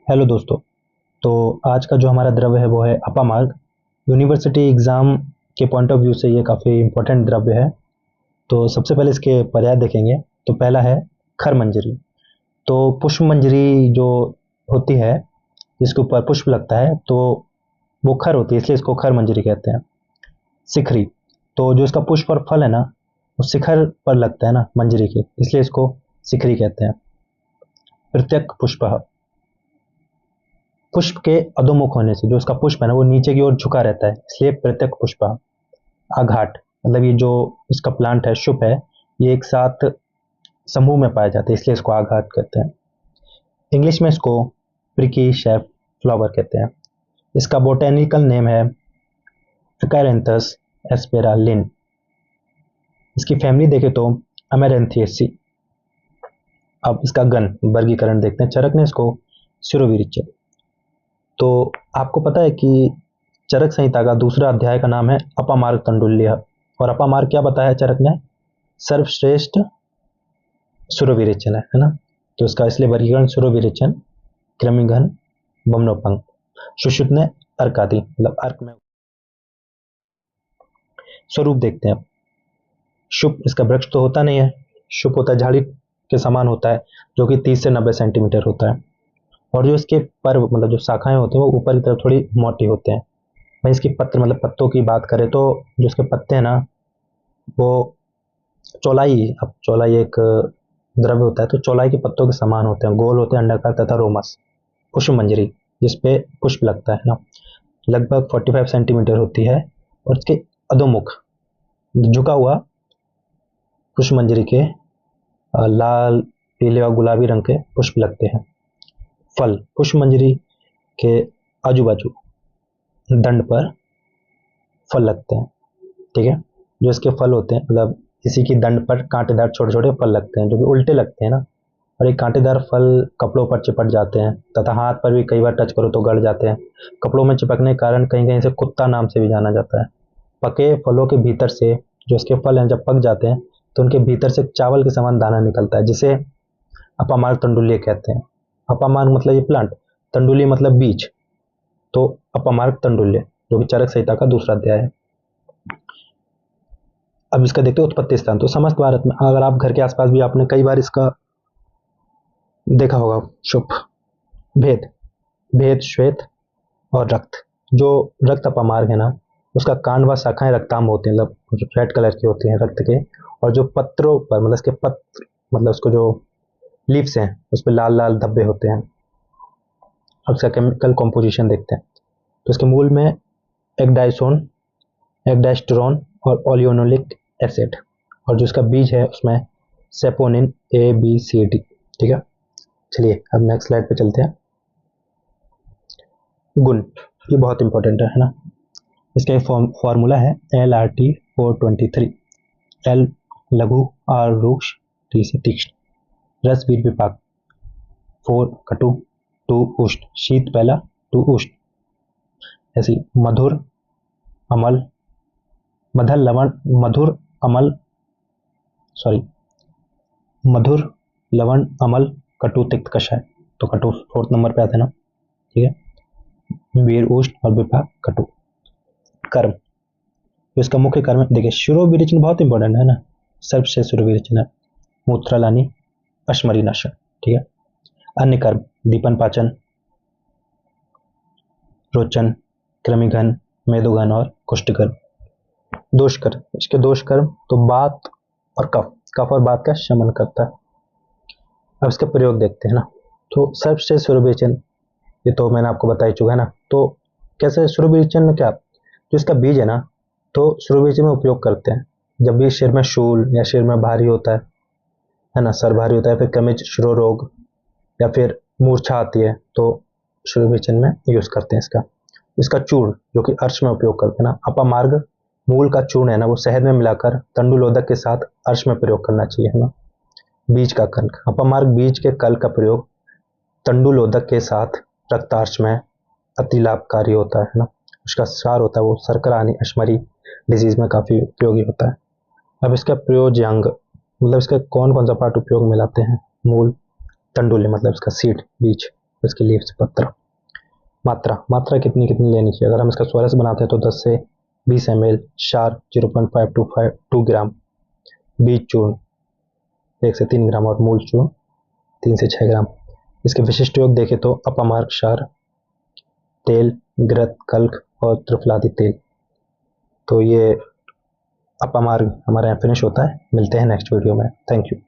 Hello दोस्तों। तो आज का जो हमारा द्रव्य है वो है अपामार्ग। यूनिवर्सिटी एग्जाम के पॉइंट ऑफ व्यू से ये काफ़ी इंपॉर्टेंट द्रव्य है। तो सबसे पहले इसके पर्याय देखेंगे। तो पहला है खरमंजरी। तो पुष्पमंजरी जो होती है जिसके ऊपर पुष्प लगता है तो वो खर होती है, इसलिए इसको खरमंजरी कहते हैं। शिखरी, तो जो इसका पुष्प और फल है ना वो शिखर पर लगता है ना मंजरी के, इसलिए इसको शिखरी कहते हैं। प्रत्यक पुष्प, पुष्प के अधोमुख होने से जो इसका पुष्प है ना वो नीचे की ओर झुका रहता है, इसलिए प्रत्यक पुष्प। आघाट, मतलब ये जो इसका प्लांट है शुभ है, ये एक साथ समूह में पाए जाते हैं, इसलिए इसको आघाट कहते हैं। इंग्लिश में इसको प्रिकी शेफ फ्लावर कहते हैं। इसका बोटेनिकल नेम है फिकारेंथस एस्पेरालिन। इसकी फैमिली देखे तो अमेरेंथियसी। अब इसका गण वर्गीकरण देखते हैं। चरक ने इसको शिरोविरिच। तो आपको पता है कि चरक संहिता का दूसरा अध्याय का नाम है अपामार्ग तंडुल्य। और अपामार्ग क्या बताया है चरक ने? सर्वश्रेष्ठ सुरविरेचन है ना। तो इसका इसलिए वर्गीकरण सुरविरेचन, कृमिघन, बमनोपंग। सुश्रुत ने अर्क आदि, मतलब अर्क में। स्वरूप देखते हैं। शुभ, इसका वृक्ष तो होता नहीं है, शुभ होता है झाड़ी के समान होता है, जो कि 30 से 90 सेंटीमीटर होता है। और जो इसके पर्व मतलब जो शाखाएं होती हैं वो ऊपर की तरफ थोड़ी मोटी होते हैं। वहीं इसकी पत्र मतलब पत्तों की बात करें तो जो इसके पत्ते हैं ना वो चौलाई, अब चौलाई एक द्रव्य होता है, तो चौलाई के पत्तों के समान होते हैं, गोल होते हैं, अंडाकार तथा रोमस। पुष्प मंजरी, जिसपे पुष्प लगता है ना, लगभग 45 सेंटीमीटर होती है। और इसके अधोमुख झुका हुआ पुष्प मंजरी के लाल, पीले और गुलाबी रंग के पुष्प लगते हैं। फल, पुष्प मंजरी के आजू बाजू दंड पर फल लगते हैं। ठीक है, जो इसके फल होते हैं मतलब इसी की दंड पर कांटेदार छोटे छोटे फल लगते हैं, जो कि उल्टे लगते हैं ना। और ये कांटेदार फल कपड़ों पर चिपट जाते हैं तथा हाथ पर भी कई बार टच करो तो गड़ जाते हैं। कपड़ों में चिपकने के कारण कहीं कहीं से कुत्ता नाम से भी जाना जाता है। पके फलों के भीतर से जो इसके फल हैं जब पक जाते हैं तो उनके भीतर से चावल के समान दाना निकलता है, जिसे अपामार्ग तंडुल्य कहते हैं। अपामार्ग मतलब ये प्लांट, तंडुल्य मतलब बीज। तो अपामार्ग तंडुल्य जो कि चरक संहिता का दूसरा अध्याय है। अब इसका देखते हैं उत्पत्ति स्थान। तो समस्त भारत में, अगर आप घर के आसपास भी आपने कई बार इसका देखा होगा। शुभ, भेद, भेद, श्वेत और रक्त। जो रक्त अपामार्ग है ना उसका कांड व शाखाएं रक्तांब होते हैं, मतलब रेड कलर की होती हैं रक्त के। और जो पत्रों पर मतलब इसके पत्र मतलब उसको जो लीव्स हैं उस पर लाल लाल धब्बे होते हैं। अब इसका केमिकल कॉम्पोजिशन देखते हैं। तो इसके मूल में एक्डाइसोन, एक्डाइस्टेरोन और ओलियोनोलिक एसिड। और जो इसका बीज है उसमें सेपोनिन ABCD। ठीक है, चलिए अब नेक्स्ट स्लाइड पे चलते हैं। गुण, ये बहुत इंपॉर्टेंट है ना। इसका फॉर्मूला है LRT 423। L लघु, R रूक्ष, T से तीक्ष्ण। रस वीर विपाक, 4 कटु, 2 उष्ण। शीत पहला, 2 उष्ण। ऐसी मधुर, अमल, मधुर लवण, मधुर अमल, सॉरी, मधुर लवण अमल, कटु तिक्त कषाय। तो कटु 4th नंबर पे आता है ना। ठीक है, वीर उष्ण और विपाक कटु। कर्म, तो इसका मुख्य कर्म है, देखिए शिरोविरेचन बहुत इंपॉर्टेंट है ना। सर्वश्रेष्ठ शिरोविरेचन है। मूत्रलानी, अश्मरी नाशन। ठीक है। अन्य कर्म, दीपन पाचन, रोचन, कृमिघन, मेदोघन और कुष्ठकर्म। दोष कर्म, इसके दोष कर्म तो बात और कफ, कफ और बात का शमन करता है। अब इसका प्रयोग देखते हैं ना। तो सर्वश्रेष्ठ शिरोविरेचन ये तो मैंने आपको बता ही चुका है ना। तो कैसे शिरोविरेचन में क्या, जो इसका बीज है ना तो शिरोविरेचन में उपयोग करते हैं जब भी सिर में शूल या सिर में भारी होता है ना, सर भारी होता है, फिर कमिज शिरो रोग या फिर मूर्छा आती है तो शिरोविरेचन में यूज करते हैं इसका। इसका चूर्ण जो कि अर्श में उपयोग करते हैं ना। अपामार्ग मूल का चूर्ण है ना वो शहद में मिलाकर तंडुलोदक के साथ अर्श में प्रयोग करना चाहिए है ना। बीज का कल्क, अपामार्ग बीज के कल्क का प्रयोग तंडुलोदक के साथ रक्तार्श में अति लाभकारी होता है ना। उसका सार होता है वो शर्करा यानी अश्मरी डिजीज में काफी उपयोगी होता है। अब इसका प्रयोज्यांग मतलब इसका कौन कौन सा पार्ट उपयोग में लाते हैं। मूल, तंडुल्य मतलब इसका सीड बीज, इसकी लीव्स पत्र। मात्रा कितनी कितनी लेनी चाहिए? अगर हम इसका सोरस बनाते हैं तो 10 से 20 ml, क्षार 0.5 ग्राम, बीज चूर्ण 1 से 3 ग्राम और मूल चूर्ण 3 से 6 ग्राम। इसके विशिष्ट योग देखें तो अपमार्ग क्षार, तेल, घृत, कल्क और त्रिफलादि तेल। तो ये अपमार्ग हमारे यहाँ फिनिश होता है। मिलते हैं नेक्स्ट वीडियो में। Thank you.